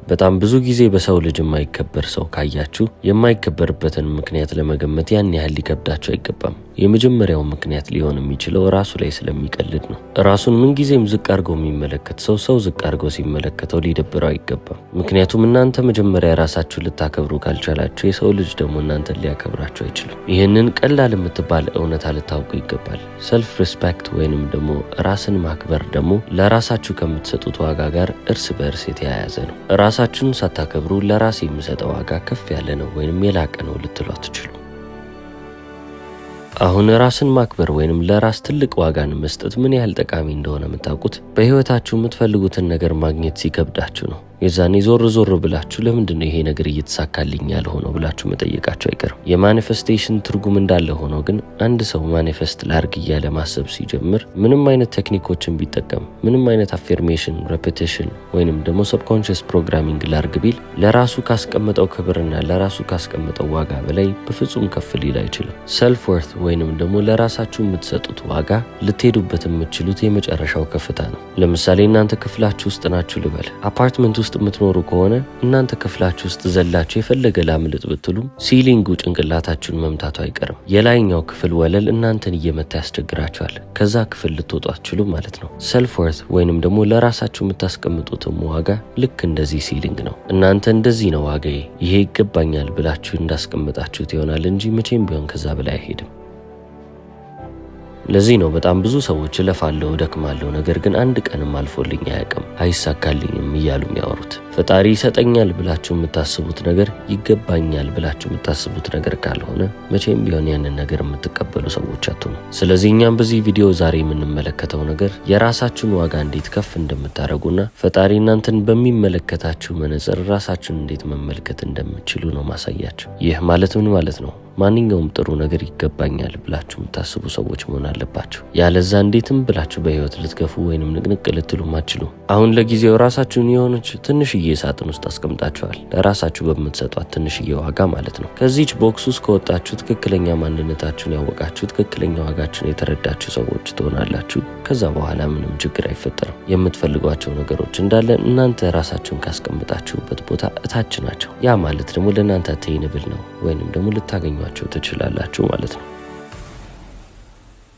በጣም ብዙ ጊዜ በሰው ልጅ የማይከበር ሰው ካያችሁ የማይከበርበትን ምክንያት ለመገመት ያን ያህል ሊከብዳችሁ አይገባም። የመጀመሪያው ምክንያት ሊሆን የሚችለው ራሱ ላይ ስለሚቀልድ ነው። ራሱን ምንጊዜም ዝቅ አድርጎ የሚመለከት ሰው ዝቅ አድርጎ ሲመለከተው ሊደብረው አይገባም። ምክንያቱም እናንተ መጀመሪያ ራሳችሁን ልታከብሩ ካልቻላችሁ የሰው ልጅ ደግሞ እናንተን ሊያከብራችሁ አይችልም። ይህንን ቀላል የምትባል እውነታ ልታውቁ ይገባል። ሰልፍ ሪስፔክት ወይንም ደግሞ ራስን ማክበር ደግሞ ለራሳችሁ ከምትሰጡት ዋጋ ጋር እርስ በእርስ የተያያዘ ነው። ራሳችሁን ሳታከብሩ ለራስ የሚሰጠው ዋጋ ከፍ ያለ ነው ወይንም የላቀ ነው ልትሉ አትችሉ። አሁን ራስን ማክበር ወይንም ለራስ ትልቅ ዋጋን መስጠት ምን ያህል ጠቃሚ እንደሆነ የምታውቁት በህይወታችሁ የምትፈልጉትን ነገር ማግኘት ሲከብዳችሁ ነው። የዛኔ ዞር ብላችሁ ለምንድን ነው ይሄ ነገር እየተሳካልኝ ያልሆነው ብላችሁ መጠየቃችሁ አይቀርም። የማኒፌስቴሽን ትርጉም እንዳለ ሆኖ ግን አንድ ሰው ማኒፌስት ላርግ እያለ ማሰብ ሲጀምር ምንም አይነት ቴክኒኮችን ቢጠቀም ምንም አይነት አፌርሜሽን፣ ሬፒቲሽን ወይንም ደግሞ ሰብኮንሽስ ፕሮግራሚንግ ላርግ ቢል ለራሱ ካስቀመጠው ክብርና ለራሱ ካስቀመጠው ዋጋ በላይ በፍጹም ከፍ ሊል አይችልም። ሰልፍ ወርት ወይንም ደግሞ ለራሳችሁ የምትሰጡት ዋጋ ልትሄዱበት የምትችሉት የመጨረሻው ከፍታ ነው። ለምሳሌ እናንተ ክፍላችሁ ውስጥ ናችሁ ልበል። አፓርትመንት ውስጥ የምትኖሩ ከሆነ እናንተ ክፍላችሁ ውስጥ ዘላችሁ የፈለገ ላምልጥ ብትሉም ሲሊንጉ ጭንቅላታችሁን መምታቱ አይቀርም። የላይኛው ክፍል ወለል እናንተን እየመታ ያስቸግራችኋል። ከዛ ክፍል ልትወጡ አትችሉም ማለት ነው። ሰልፍ ወርት ወይንም ደግሞ ለራሳችሁ የምታስቀምጡትም ዋጋ ልክ እንደዚህ ሲሊንግ ነው። እናንተ እንደዚህ ነው ዋጋዬ፣ ይሄ ይገባኛል ብላችሁ እንዳስቀምጣችሁት ይሆናል እንጂ መቼም ቢሆን ከዛ በላይ አይሄድም። ለዚህ ነው በጣም ብዙ ሰዎች እለፋለሁ፣ ደክማለሁ፣ ነገር ግን አንድ ቀንም አልፎልኝ አያውቅም፣ አይሳካልኝም እያሉ የሚያወሩት። ፈጣሪ ይሰጠኛል ብላችሁ የምታስቡት ነገር ይገባኛል ብላችሁ የምታስቡት ነገር ካልሆነ መቼም ቢሆን ያንን ነገር የምትቀበሉ ሰዎች አትሆኑ። ስለዚህ እኛም በዚህ ቪዲዮ ዛሬ የምንመለከተው ነገር የራሳችሁን ዋጋ እንዴት ከፍ እንደምታደርጉና ፈጣሪ እናንተን በሚመለከታችሁ መነጽር ራሳችሁን እንዴት መመልከት እንደምትችሉ ነው ማሳያችሁ። ይህ ማለት ምን ማለት ነው? ማንኛውም ጥሩ ነገር ይገባኛል ብላችሁ የምታስቡ ሰዎች መሆን አለባችሁ። ያለዛ እንዴትም ብላችሁ በህይወት ልትገፉ ወይንም ንቅንቅ ልትሉም አትችሉ። አሁን ለጊዜው ራሳችሁን የሆነች ትንሽዬ ሳጥን ውስጥ አስቀምጣችኋል፣ ለራሳችሁ በምትሰጧት ትንሽዬ ዋጋ ማለት ነው። ከዚች ቦክስ ውስጥ ከወጣችሁ ትክክለኛ ማንነታችሁን ያወቃችሁ፣ ትክክለኛ ዋጋችሁን የተረዳችሁ ሰዎች ትሆናላችሁ። ከዛ በኋላ ምንም ችግር አይፈጠርም። የምትፈልጓቸው ነገሮች እንዳለ እናንተ ራሳችሁን ካስቀምጣችሁበት ቦታ እታች ናቸው። ያ ማለት ደግሞ ለእናንተ አቴይነብል ነው ወይንም ደግሞ ልታገኙ ትችላላችሁ ማለት ነው።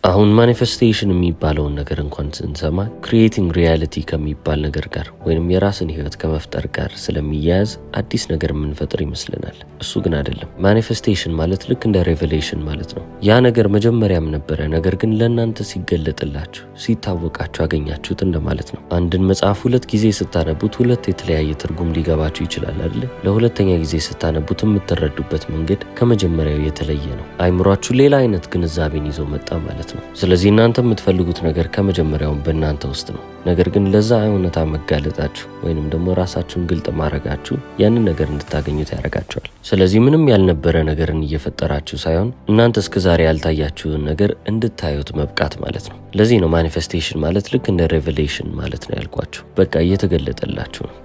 አሁን ማኒፌስቴሽን የሚባለውን ነገር እንኳን ስንሰማ ክሪኤቲንግ ሪያሊቲ ከሚባል ነገር ጋር ወይንም የራስን ህይወት ከመፍጠር ጋር ስለሚያያዝ አዲስ ነገር የምንፈጥር ይመስለናል። እሱ ግን አይደለም። ማኒፌስቴሽን ማለት ልክ እንደ ሬቨሌሽን ማለት ነው። ያ ነገር መጀመሪያም ነበረ፣ ነገር ግን ለእናንተ ሲገለጥላችሁ ሲታወቃችሁ አገኛችሁት እንደማለት ነው። አንድን መጽሐፍ ሁለት ጊዜ ስታነቡት ሁለት የተለያየ ትርጉም ሊገባችሁ ይችላል አይደል? ለሁለተኛ ጊዜ ስታነቡት የምትረዱበት መንገድ ከመጀመሪያው የተለየ ነው። አይምሯችሁ ሌላ አይነት ግንዛቤን ይዞ መጣ ማለት ነው። ስለዚህ እናንተ የምትፈልጉት ነገር ከመጀመሪያውም በእናንተ ውስጥ ነው። ነገር ግን ለዛ እውነታ መጋለጣችሁ ወይንም ደግሞ ራሳችሁን ግልጥ ማድረጋችሁ ያንን ነገር እንድታገኙት ያደርጋችኋል። ስለዚህ ምንም ያልነበረ ነገርን እየፈጠራችሁ ሳይሆን እናንተ እስከዛሬ ያልታያችሁን ነገር እንድታዩት መብቃት ማለት ነው። ለዚህ ነው ማኒፌስቴሽን ማለት ልክ እንደ ሬቨሌሽን ማለት ነው ያልኳችሁ። በቃ እየተገለጠላችሁ ነው።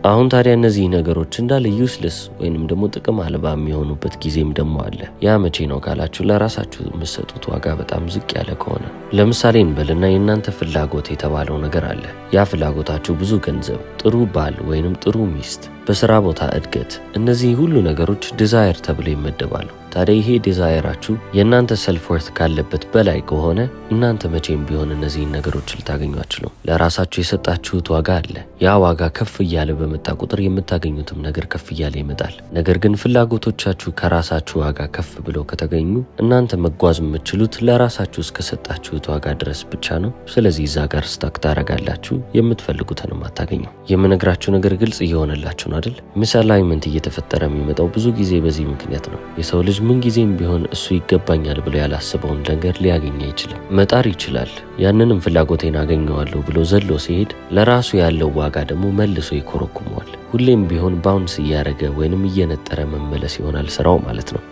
አሁን ታዲያ እነዚህ ነገሮች እንዳለ ዩስለስ ወይንም ደግሞ ጥቅም አልባ የሚሆኑበት ጊዜም ደግሞ አለ። ያ መቼ ነው ካላችሁ ለራሳችሁ የምትሰጡት ዋጋ በጣም ዝቅ ያለ ከሆነ። ለምሳሌ እንበልና የእናንተ ፍላጎት የተባለው ነገር አለ። ያ ፍላጎታችሁ ብዙ ገንዘብ፣ ጥሩ ባል ወይንም ጥሩ ሚስት፣ በስራ ቦታ እድገት፣ እነዚህ ሁሉ ነገሮች ዲዛየር ተብለው ይመደባሉ። ታዲያ ይሄ ዲዛየራችሁ የእናንተ ሰልፍ ወርት ካለበት በላይ ከሆነ እናንተ መቼም ቢሆን እነዚህን ነገሮች ልታገኙ አትችሉም። ለራሳችሁ የሰጣችሁት ዋጋ አለ። ያ ዋጋ ከፍ እያለ በመጣ ቁጥር የምታገኙትም ነገር ከፍ እያለ ይመጣል። ነገር ግን ፍላጎቶቻችሁ ከራሳችሁ ዋጋ ከፍ ብለው ከተገኙ እናንተ መጓዝ የምትችሉት ለራሳችሁ እስከሰጣችሁት ዋጋ ድረስ ብቻ ነው። ስለዚህ እዛ ጋር ስታክ ታረጋላችሁ፣ የምትፈልጉትንም አታገኙ። የምነግራችሁ ነገር ግልጽ እየሆነላችሁ ነው አይደል? ሚስአላይመንት እየተፈጠረ የሚመጣው ብዙ ጊዜ በዚህ ምክንያት ነው። የሰው ልጅ ምንጊዜም ቢሆን እሱ ይገባኛል ብሎ ያላሰበውን ነገር ሊያገኝ አይችልም። መጣር ይችላል። ያንንም ፍላጎቴን አገኘዋለሁ ብሎ ዘሎ ሲሄድ ለራሱ ያለው ዋጋ ደግሞ መልሶ ይኮረኩመዋል። ሁሌም ቢሆን ባውንስ እያደረገ ወይንም እየነጠረ መመለስ ይሆናል ስራው ማለት ነው።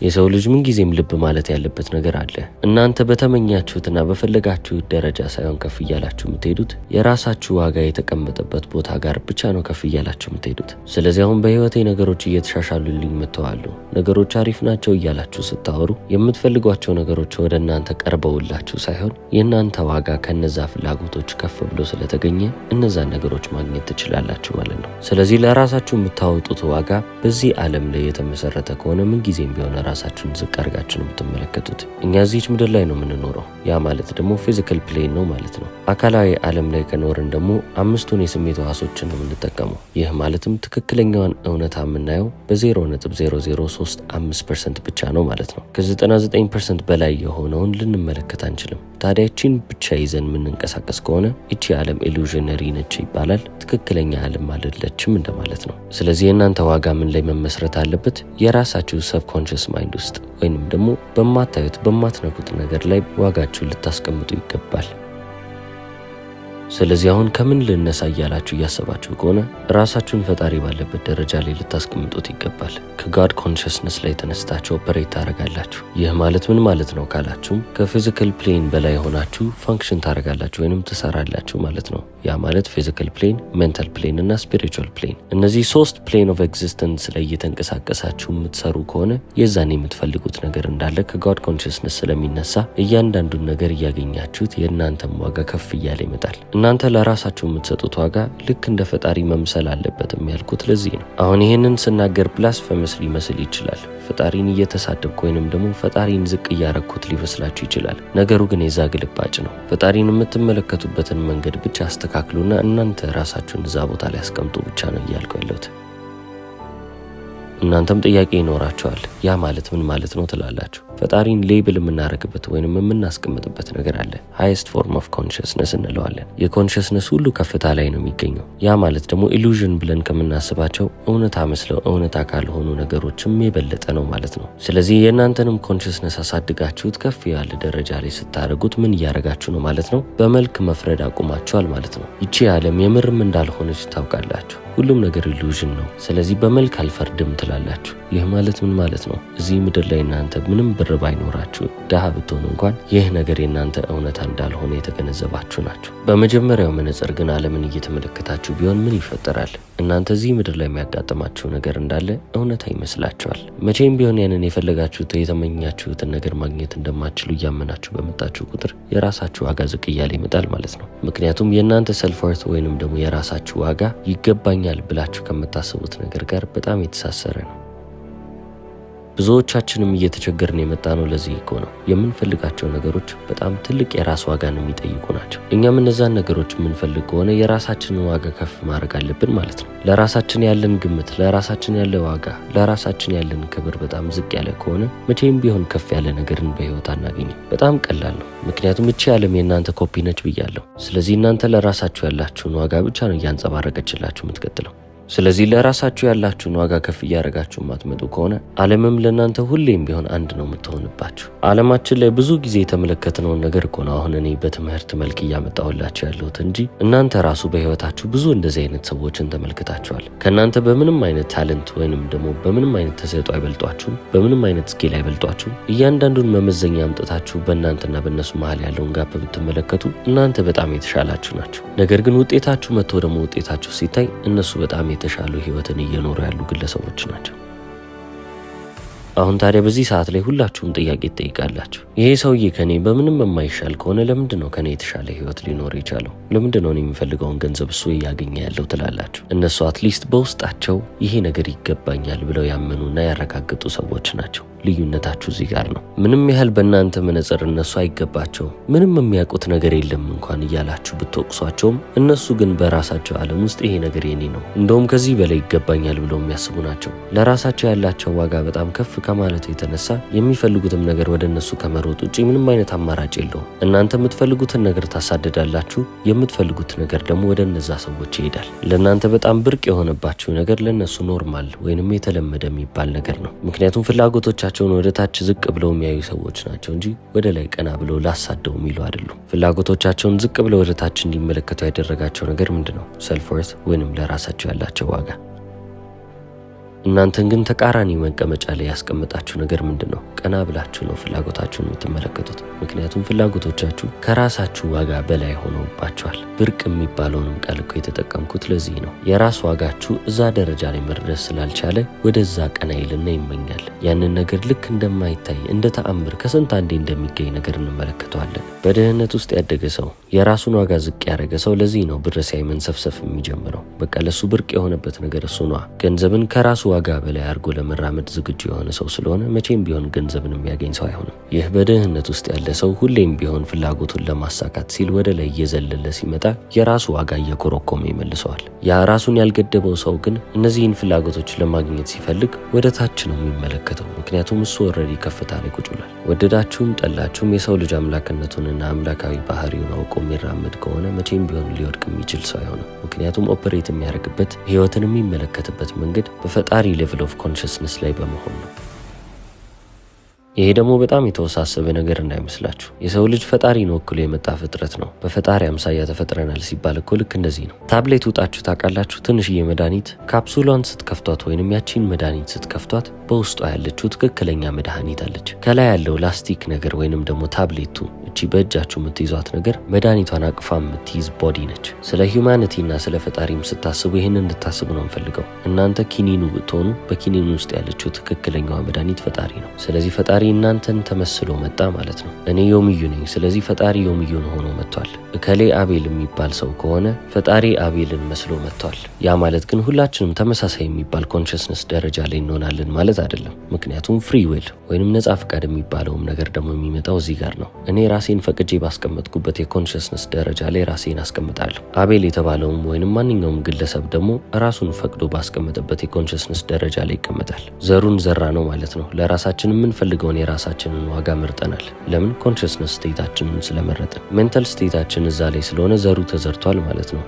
የሰው ልጅ ምንጊዜም ልብ ማለት ያለበት ነገር አለ። እናንተ በተመኛችሁትና በፈለጋችሁት ደረጃ ሳይሆን ከፍ እያላችሁ የምትሄዱት የራሳችሁ ዋጋ የተቀመጠበት ቦታ ጋር ብቻ ነው ከፍ እያላችሁ የምትሄዱት። ስለዚህ አሁን በህይወቴ ነገሮች እየተሻሻሉልኝ መጥተዋል፣ ነገሮች አሪፍ ናቸው እያላችሁ ስታወሩ የምትፈልጓቸው ነገሮች ወደ እናንተ ቀርበውላችሁ ሳይሆን የእናንተ ዋጋ ከነዛ ፍላጎቶች ከፍ ብሎ ስለተገኘ እነዛን ነገሮች ማግኘት ትችላላችሁ ማለት ነው። ስለዚህ ለራሳችሁ የምታወጡት ዋጋ በዚህ ዓለም ላይ የተመሰረተ ከሆነ ምንጊዜም ቢሆን ራሳችሁን ዝቅ አድርጋችሁ ነው የምትመለከቱት። እኛ እዚች ምድር ላይ ነው የምንኖረው። ያ ማለት ደግሞ ፊዚካል ፕሌን ነው ማለት ነው። አካላዊ ዓለም ላይ ከኖርን ደግሞ 5ቱን የስሜት ሕዋሶችን ነው የምንጠቀመው። ይህ ማለትም ትክክለኛውን እውነታ የምናየው በ0.0035% ብቻ ነው ማለት ነው። ከ99% በላይ የሆነውን ልንመለከት አንችልም። ታዲያ እቺን ብቻ ይዘን የምንንቀሳቀስ ከሆነ እቺ ዓለም ኢሉዥነሪ ነች ይባላል። ትክክለኛ ዓለም አይደለችም እንደማለት ነው። ስለዚህ የእናንተ ዋጋ ምን ላይ መመስረት አለበት? የራሳችሁ ሰብኮንሽስ ማይንድ ውስጥ ወይንም ደግሞ በማታዩት በማትነኩት ነገር ላይ ዋጋችሁን ልታስቀምጡ ይገባል። ስለዚህ አሁን ከምን ልነሳ እያላችሁ እያሰባችሁ ከሆነ ራሳችሁን ፈጣሪ ባለበት ደረጃ ላይ ልታስቀምጡት ይገባል። ከጋድ ኮንሽስነስ ላይ ተነስታችሁ ኦፐሬት ታደርጋላችሁ። ይህ ማለት ምን ማለት ነው ካላችሁም ከፊዚካል ፕሌን በላይ ሆናችሁ ፋንክሽን ታደርጋላችሁ ወይንም ትሰራላችሁ ማለት ነው። ያ ማለት ፊዚካል ፕሌን፣ ሜንታል ፕሌን እና ስፒሪቹዋል ፕሌን፣ እነዚህ 3 ፕሌን ኦፍ ኤግዚስተንስ ላይ እየተንቀሳቀሳችሁ የምትሰሩ ከሆነ የዛን የምትፈልጉት ነገር እንዳለ ከጋድ ኮንሽስነስ ስለሚነሳ እያንዳንዱን ነገር እያገኛችሁት የእናንተም ዋጋ ከፍ እያለ ይመጣል። እናንተ ለራሳችሁ የምትሰጡት ዋጋ ልክ እንደ ፈጣሪ መምሰል አለበት ያልኩት ለዚህ ነው። አሁን ይህንን ስናገር ብላስፈመስ ሊመስል ይችላል። ፈጣሪን እየተሳደብኩ ወይንም ደግሞ ፈጣሪን ዝቅ እያረኩት ሊመስላችሁ ይችላል። ነገሩ ግን የዛ ግልባጭ ነው። ፈጣሪን የምትመለከቱበትን መንገድ ብቻ አስተካክሉና እናንተ ራሳችሁን እዛ ቦታ ላይ አስቀምጡ ብቻ ነው እያልኩ ያለሁት። እናንተም ጥያቄ ይኖራችኋል። ያ ማለት ምን ማለት ነው ትላላችሁ? ፈጣሪን ሌብል የምናረግበት ወይንም የምናስቀምጥበት ነገር አለ። ሃይስት ፎርም ኦፍ ኮንሽስነስ እንለዋለን። የኮንሽስነስ ሁሉ ከፍታ ላይ ነው የሚገኘው። ያ ማለት ደግሞ ኢሉዥን ብለን ከምናስባቸው እውነታ መስለው እውነታ ካልሆኑ ነገሮችም የበለጠ ነው ማለት ነው። ስለዚህ የእናንተንም ኮንሽስነስ አሳድጋችሁት ከፍ ያለ ደረጃ ላይ ስታደርጉት ምን እያደረጋችሁ ነው ማለት ነው? በመልክ መፍረድ አቁማችኋል ማለት ነው። ይቺ ዓለም የምርም እንዳልሆነች ታውቃላችሁ። ሁሉም ነገር ኢሉዥን ነው። ስለዚህ በመልክ አልፈርድም ትላላችሁ። ይህ ማለት ምን ማለት ነው? እዚህ ምድር ላይ እናንተ ምንም ብር ባይኖራችሁ ድሃ ብትሆኑ እንኳን ይህ ነገር የእናንተ እውነታ እንዳልሆነ የተገነዘባችሁ ናችሁ። በመጀመሪያው መነጽር ግን ዓለምን እየተመለከታችሁ ቢሆን ምን ይፈጠራል? እናንተ እዚህ ምድር ላይ የሚያጋጥማችሁ ነገር እንዳለ እውነታ ይመስላችኋል። መቼም ቢሆን ያንን የፈለጋችሁት የተመኛችሁትን ነገር ማግኘት እንደማትችሉ እያመናችሁ በመጣችሁ ቁጥር የራሳችሁ ዋጋ ዝቅ እያለ ይመጣል ማለት ነው። ምክንያቱም የእናንተ ሰልፍ ወርት ወይንም ደግሞ የራሳችሁ ዋጋ ይገባኛል ብላችሁ ከምታስቡት ነገር ጋር በጣም የተሳሰረ ነው። ብዙዎቻችንም እየተቸገርን የመጣ ነው። ለዚህ እኮ ነው የምንፈልጋቸው ነገሮች በጣም ትልቅ የራስ ዋጋን የሚጠይቁ ናቸው። እኛም እነዛን ነገሮች የምንፈልግ ከሆነ የራሳችንን ዋጋ ከፍ ማድረግ አለብን ማለት ነው። ለራሳችን ያለን ግምት፣ ለራሳችን ያለ ዋጋ፣ ለራሳችን ያለን ክብር በጣም ዝቅ ያለ ከሆነ መቼም ቢሆን ከፍ ያለ ነገርን በህይወት አናገኝም። በጣም ቀላል ነው። ምክንያቱም እቺ ዓለም የእናንተ ኮፒ ነች ብያለሁ። ስለዚህ እናንተ ለራሳችሁ ያላችሁን ዋጋ ብቻ ነው እያንጸባረቀችላችሁ የምትቀጥለው። ስለዚህ ለራሳችሁ ያላችሁን ዋጋ ከፍ እያደረጋችሁ ማትመጡ ከሆነ ዓለምም ለእናንተ ሁሌም ቢሆን አንድ ነው የምትሆንባችሁ። ዓለማችን ላይ ብዙ ጊዜ የተመለከትነውን ነገር እኮ ነው አሁን እኔ በትምህርት መልክ እያመጣሁላችሁ ያለሁት እንጂ እናንተ ራሱ በህይወታችሁ ብዙ እንደዚህ አይነት ሰዎችን ተመልክታችኋል። ከእናንተ በምንም አይነት ታለንት ወይንም ደግሞ በምንም አይነት ተሰጥኦ አይበልጧችሁም፣ በምንም አይነት ስኪል አይበልጧችሁም። እያንዳንዱን መመዘኛ አምጥታችሁ በእናንተና በእነሱ መሀል ያለውን ጋፕ ብትመለከቱ እናንተ በጣም የተሻላችሁ ናቸው። ነገር ግን ውጤታችሁ መጥቶ ደግሞ ውጤታችሁ ሲታይ እነሱ በጣም የተሻሉ ህይወትን እየኖሩ ያሉ ግለሰቦች ናቸው። አሁን ታዲያ በዚህ ሰዓት ላይ ሁላችሁም ጥያቄ ትጠይቃላችሁ። ይሄ ሰውዬ ከኔ በምንም የማይሻል ከሆነ ለምንድን ነው ከኔ የተሻለ ህይወት ሊኖር የቻለው? ለምንድን ነው የሚፈልገውን ገንዘብ እሱ እያገኘ ያለው ትላላችሁ። እነሱ አትሊስት በውስጣቸው ይሄ ነገር ይገባኛል ብለው ያመኑና ያረጋገጡ ሰዎች ናቸው። ልዩነታችሁ እዚህ ጋር ነው። ምንም ያህል በእናንተ መነጽር እነሱ አይገባቸውም፣ ምንም የሚያውቁት ነገር የለም እንኳን እያላችሁ ብትወቅሷቸውም እነሱ ግን በራሳቸው ዓለም ውስጥ ይሄ ነገር የኔ ነው፣ እንደውም ከዚህ በላይ ይገባኛል ብለው የሚያስቡ ናቸው። ለራሳቸው ያላቸው ዋጋ በጣም ከፍ ከማለት የተነሳ የሚፈልጉትም ነገር ወደ እነሱ ከመሮጥ ውጭ ምንም አይነት አማራጭ የለውም። እናንተ የምትፈልጉትን ነገር ታሳድዳላችሁ፣ የምትፈልጉት ነገር ደግሞ ወደ እነዛ ሰዎች ይሄዳል። ለእናንተ በጣም ብርቅ የሆነባችሁ ነገር ለእነሱ ኖርማል ወይንም የተለመደ የሚባል ነገር ነው። ምክንያቱም ፍላጎቶቻቸውን ወደ ታች ዝቅ ብለው የሚያዩ ሰዎች ናቸው እንጂ ወደ ላይ ቀና ብለው ላሳደው የሚሉ አይደሉም። ፍላጎቶቻቸውን ዝቅ ብለው ወደ ታች እንዲመለከቱ ያደረጋቸው ነገር ምንድነው? ሰልፍ ወርት ወይንም ለራሳቸው ያላቸው ዋጋ። እናንተን ግን ተቃራኒ መቀመጫ ላይ ያስቀመጣችሁ ነገር ምንድን ነው? ቀና ብላችሁ ነው ፍላጎታችሁን የምትመለከቱት። ምክንያቱም ፍላጎቶቻችሁ ከራሳችሁ ዋጋ በላይ ሆነውባችኋል። ብርቅ የሚባለውንም ቃል እኮ የተጠቀምኩት ለዚህ ነው። የራስ ዋጋችሁ እዛ ደረጃ ላይ መድረስ ስላልቻለ ወደዛ ቀና ይልና ይመኛል። ያንን ነገር ልክ እንደማይታይ እንደ ተአምር ከስንት አንዴ እንደሚገኝ ነገር እንመለከተዋለን። በድህነት ውስጥ ያደገ ሰው፣ የራሱን ዋጋ ዝቅ ያደረገ ሰው ለዚህ ነው ብር ሲያይ መንሰፍሰፍ የሚጀምረው። በቃ ለሱ ብርቅ የሆነበት ነገር እሱ ነዋ። ገንዘብን ከራሱ ዋጋ በላይ አድርጎ ለመራመድ ዝግጁ የሆነ ሰው ስለሆነ መቼም ቢሆን ገንዘብን የሚያገኝ ሰው አይሆንም። ይህ በድህነት ውስጥ ያለ ሰው ሁሌም ቢሆን ፍላጎቱን ለማሳካት ሲል ወደ ላይ እየዘለለ ሲመጣ የራሱ ዋጋ እየኮረኮመ ይመልሰዋል። ያ ራሱን ያልገደበው ሰው ግን እነዚህን ፍላጎቶች ለማግኘት ሲፈልግ ወደ ታች ነው የሚመለከተው። ምክንያቱም እሱ ኦልሬዲ ከፍታ ላይ ቁጭ ብሏል። ወደዳችሁም ጠላችሁም የሰው ልጅ አምላክነቱንና አምላካዊ ባህሪውን አውቆ የሚራመድ ከሆነ መቼም ቢሆን ሊወድቅ የሚችል ሰው አይሆንም። ምክንያቱም ኦፐሬት የሚያደርግበት ህይወትን የሚመለከትበት መንገድ በፈጣሪ ሌቭል ኦፍ ኮንሽስነስ ላይ በመሆን ነው። ይሄ ደግሞ በጣም የተወሳሰበ ነገር እንዳይመስላችሁ። የሰው ልጅ ፈጣሪን ወክሎ የመጣ ፍጥረት ነው። በፈጣሪ አምሳያ ተፈጥረናል ሲባል እኮ ልክ እንደዚህ ነው። ታብሌት ውጣችሁ ታውቃላችሁ? ትንሽዬ መድኃኒት ካፕሱሏን ስትከፍቷት ወይንም ያቺን መድኃኒት ስትከፍቷት በውስጧ ያለችው ትክክለኛ መድኃኒት አለች። ከላይ ያለው ላስቲክ ነገር ወይንም ደግሞ ታብሌቱ እቺ በእጃችሁ የምትይዟት ነገር መድኃኒቷን አቅፋ የምትይዝ ቦዲ ነች። ስለ ሂውማኒቲና ስለ ፈጣሪም ስታስቡ ይህን እንድታስቡ ነው የምፈልገው። እናንተ ኪኒኑ ብትሆኑ በኪኒኑ ውስጥ ያለችው ትክክለኛዋ መድኃኒት ፈጣሪ ነው። ስለዚህ ፈጣሪ እናንተን ተመስሎ መጣ ማለት ነው። እኔ ዮምዩ ነኝ፣ ስለዚህ ፈጣሪ ዮምዩን ሆኖ መጥቷል። እከሌ አቤል የሚባል ሰው ከሆነ ፈጣሪ አቤልን መስሎ መጥቷል። ያ ማለት ግን ሁላችንም ተመሳሳይ የሚባል ኮንሽስነስ ደረጃ ላይ እንሆናለን ማለት አይደለም። ምክንያቱም ፍሪ ዊል ወይንም ነጻ ፈቃድ የሚባለውም ነገር ደግሞ የሚመጣው እዚህ ጋር ነው። እኔ ራሴን ፈቅጄ ባስቀመጥኩበት የኮንሽስነስ ደረጃ ላይ ራሴን አስቀምጣለሁ። አቤል የተባለውም ወይንም ማንኛውም ግለሰብ ደግሞ ራሱን ፈቅዶ ባስቀመጠበት የኮንሽስነስ ደረጃ ላይ ይቀመጣል። ዘሩን ዘራ ነው ማለት ነው። ለራሳችን የምንፈልገውን የራሳችንን ዋጋ መርጠናል። ለምን? ኮንሽስነስ ስቴታችንን ስለመረጥን። ሜንታል ስቴታችን እዛ ላይ ስለሆነ ዘሩ ተዘርቷል ማለት ነው።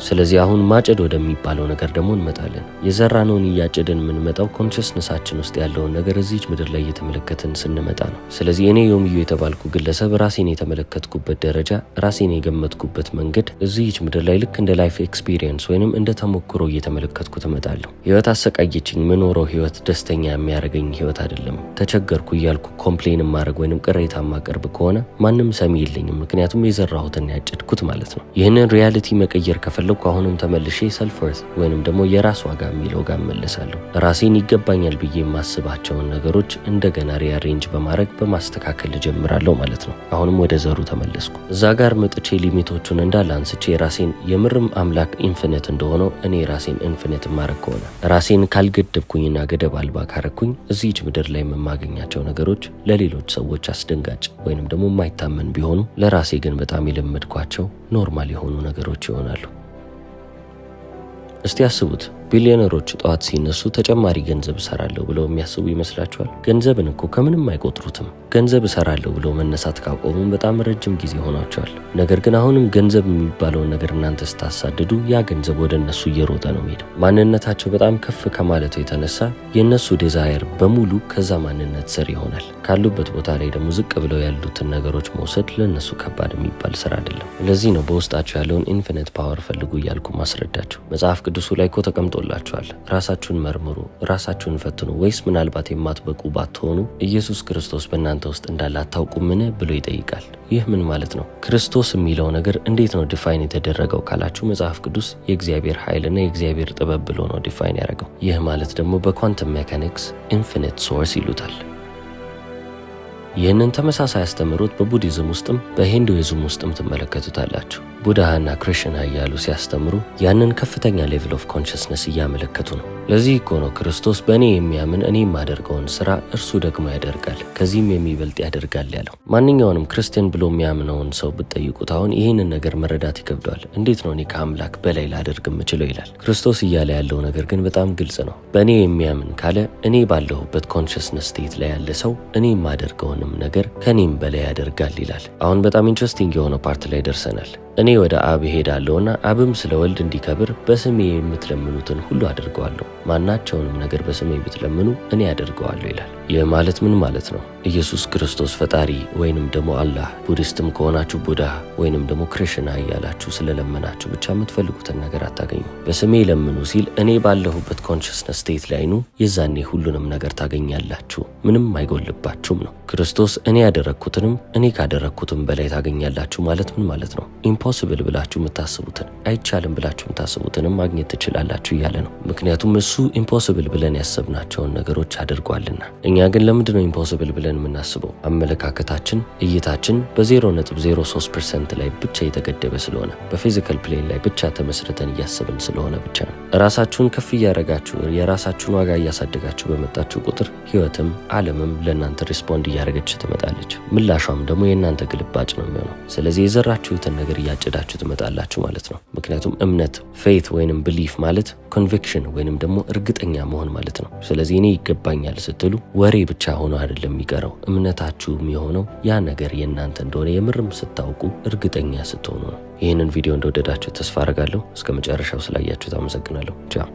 ስለዚህ አሁን ማጨድ ወደሚባለው ነገር ደግሞ እንመጣለን። የዘራነውን እያጨድን የምንመጣው ኮንሽስነሳችን ውስጥ ያለውን ነገር እዚች ምድር ላይ እየተመለከትን ስንመጣ ነው። ስለዚህ እኔ ዮምዩ የተባልኩ ግለሰብ ራሴን የተመለከትኩበት ደረጃ፣ ራሴን የገመትኩበት መንገድ እዚች ምድር ላይ ልክ እንደ ላይፍ ኤክስፒሪየንስ ወይንም እንደ ተሞክሮ እየተመለከትኩ ትመጣለሁ። ህይወት አሰቃየችኝ፣ ምኖረው ህይወት ደስተኛ የሚያደርገኝ ህይወት አይደለም። ተቸገርኩ እያልኩ ኮምፕሌን ማድረግ ወይንም ቅሬታ ማቀርብ ከሆነ ማንም ሰሚ የለኝም። ምክንያቱም የዘራሁትን ያጨድኩት ማለት ነው። ይህንን ሪያሊቲ መቀየር ከፈለኩ አሁንም ተመልሼ ሰልፍ ወርዝ ወይንም ደግሞ የራስ ዋጋ የሚለው ጋር እመለሳለሁ። ራሴን ይገባኛል ብዬ የማስባቸውን ነገሮች እንደገና ሪአሬንጅ በማድረግ በማስተካከል እጀምራለሁ ማለት ነው። አሁንም ወደ ዘሩ ተመለስኩ። እዛ ጋር መጥቼ ሊሚቶቹን እንዳለ አንስቼ ራሴን የምርም አምላክ ኢንፊኒት እንደሆነው እኔ ራሴን ኢንፊኒት ማድረግ ከሆነ ራሴን ካልገደብኩኝና ገደብ አልባ ካረኩኝ እዚች ምድር ላይ የማገኛቸው ነገሮች ለሌሎች ሰዎች አስደንጋጭ ወይንም ደግሞ የማይታመን ቢሆኑ ለራሴ ግን በጣም የለመድኳቸው ኖርማል የሆኑ ነገሮች ይሆናሉ። እስቲ አስቡት፣ ቢሊዮነሮች ጠዋት ሲነሱ ተጨማሪ ገንዘብ እሰራለሁ ብለው የሚያስቡ ይመስላችኋል? ገንዘብን እኮ ከምንም አይቆጥሩትም። ገንዘብ እሰራለሁ ብለው መነሳት ካቆሙም በጣም ረጅም ጊዜ ሆኗቸዋል። ነገር ግን አሁንም ገንዘብ የሚባለውን ነገር እናንተ ስታሳድዱ ያ ገንዘብ ወደ እነሱ እየሮጠ ነው የሚሄደው። ማንነታቸው በጣም ከፍ ከማለቱ የተነሳ የእነሱ ዲዛየር በሙሉ ከዛ ማንነት ስር ይሆናል። ካሉበት ቦታ ላይ ደግሞ ዝቅ ብለው ያሉትን ነገሮች መውሰድ ለእነሱ ከባድ የሚባል ስራ አይደለም። ለዚህ ነው በውስጣቸው ያለውን ኢንፊኒት ፓወር ፈልጉ እያልኩ ማስረዳቸው። መጽሐፍ ቅዱሱ ላይ እኮ ተቀምጦላችኋል። ራሳችሁን መርምሩ፣ ራሳችሁን ፈትኑ፣ ወይስ ምናልባት የማትበቁ ባትሆኑ ኢየሱስ ክርስቶስ በእናንተ ውስጥ እንዳለ አታውቁምን ብሎ ይጠይቃል። ይህ ምን ማለት ነው? ክርስቶስ የሚለው ነገር እንዴት ነው ዲፋይን የተደረገው ካላችሁ መጽሐፍ ቅዱስ የእግዚአብሔር ኃይልና የእግዚአብሔር ጥበብ ብሎ ነው ዲፋይን ያደረገው። ይህ ማለት ደግሞ በኳንተም ሜካኒክስ ኢንፊኒት ሶርስ ይሉታል። ይህንን ተመሳሳይ አስተምህሮት በቡዲዝም ውስጥም በሂንዱይዝም ውስጥም ትመለከቱታላችሁ። ቡድሃና ክሪሽና እያሉ ሲያስተምሩ ያንን ከፍተኛ ሌቭል ኦፍ ኮንሽስነስ እያመለከቱ ነው። ለዚህ እኮ ነው ክርስቶስ በእኔ የሚያምን እኔ የማደርገውን ስራ እርሱ ደግሞ ያደርጋል፣ ከዚህም የሚበልጥ ያደርጋል ያለው። ማንኛውንም ክርስቲያን ብሎ የሚያምነውን ሰው ብትጠይቁት አሁን ይህንን ነገር መረዳት ይከብደዋል። እንዴት ነው እኔ ከአምላክ በላይ ላደርግ የምችለው ይላል። ክርስቶስ እያለ ያለው ነገር ግን በጣም ግልጽ ነው። በእኔ የሚያምን ካለ እኔ ባለሁበት ኮንሽስነስ ስቴት ላይ ያለ ሰው እኔ የማደርገውን ነገር ከኔም በላይ ያደርጋል ይላል። አሁን በጣም ኢንትረስቲንግ የሆነ ፓርት ላይ ደርሰናል። እኔ ወደ አብ እሄዳለሁና አብም ስለ ወልድ እንዲከብር በስሜ የምትለምኑትን ሁሉ አድርገዋለሁ። ማናቸውንም ነገር በስሜ ብትለምኑ እኔ አደርገዋለሁ ይላል። ይህ ማለት ምን ማለት ነው? ኢየሱስ ክርስቶስ ፈጣሪ ወይንም ደግሞ አላህ፣ ቡዲስትም ከሆናችሁ ቡዳ ወይንም ደግሞ ክሪሽና እያላችሁ ስለለመናችሁ ብቻ የምትፈልጉትን ነገር አታገኙ። በስሜ ለምኑ ሲል እኔ ባለሁበት ኮንሽስነስ ስቴት ላይ ኑ፣ የዛኔ ሁሉንም ነገር ታገኛላችሁ፣ ምንም አይጎልባችሁም ነው። ክርስቶስ እኔ ያደረግኩትንም እኔ ካደረግኩትም በላይ ታገኛላችሁ ማለት ምን ማለት ነው? ኢምፖሲብል ብላችሁ የምታስቡትን አይቻልም ብላችሁ የምታስቡትንም ማግኘት ትችላላችሁ እያለ ነው። ምክንያቱም እሱ ኢምፖሲብል ብለን ያሰብናቸውን ነገሮች አድርጓልና። እኛ ግን ለምንድነው ኢምፖሲብል ብለን የምናስበው? አመለካከታችን፣ እይታችን በ0.03% ላይ ብቻ የተገደበ ስለሆነ፣ በፊዚካል ፕሌን ላይ ብቻ ተመስርተን እያሰብን ስለሆነ ብቻ ነው። ራሳችሁን ከፍ እያረጋችሁ የራሳችሁን ዋጋ እያሳደጋችሁ በመጣችሁ ቁጥር ህይወትም ዓለምም ለእናንተ ሪስፖንድ እያደረገች ትመጣለች። ምላሿም ደግሞ የእናንተ ግልባጭ ነው የሚሆነው። ስለዚህ የዘራችሁትን ነገር እያጭዳችሁ ትመጣላችሁ ማለት ነው። ምክንያቱም እምነት ፌት ወይንም ብሊፍ ማለት ኮንቪክሽን ወይንም ደግሞ እርግጠኛ መሆን ማለት ነው። ስለዚህ እኔ ይገባኛል ስትሉ ወሬ ብቻ ሆኖ አይደለም የሚቀረው፣ እምነታችሁም የሆነው ያ ነገር የእናንተ እንደሆነ የምርም ስታውቁ እርግጠኛ ስትሆኑ ነው። ይህንን ቪዲዮ እንደወደዳችሁ ተስፋ አረጋለሁ። እስከ መጨረሻው ስላያችሁት አመሰግናለሁ። ቻው።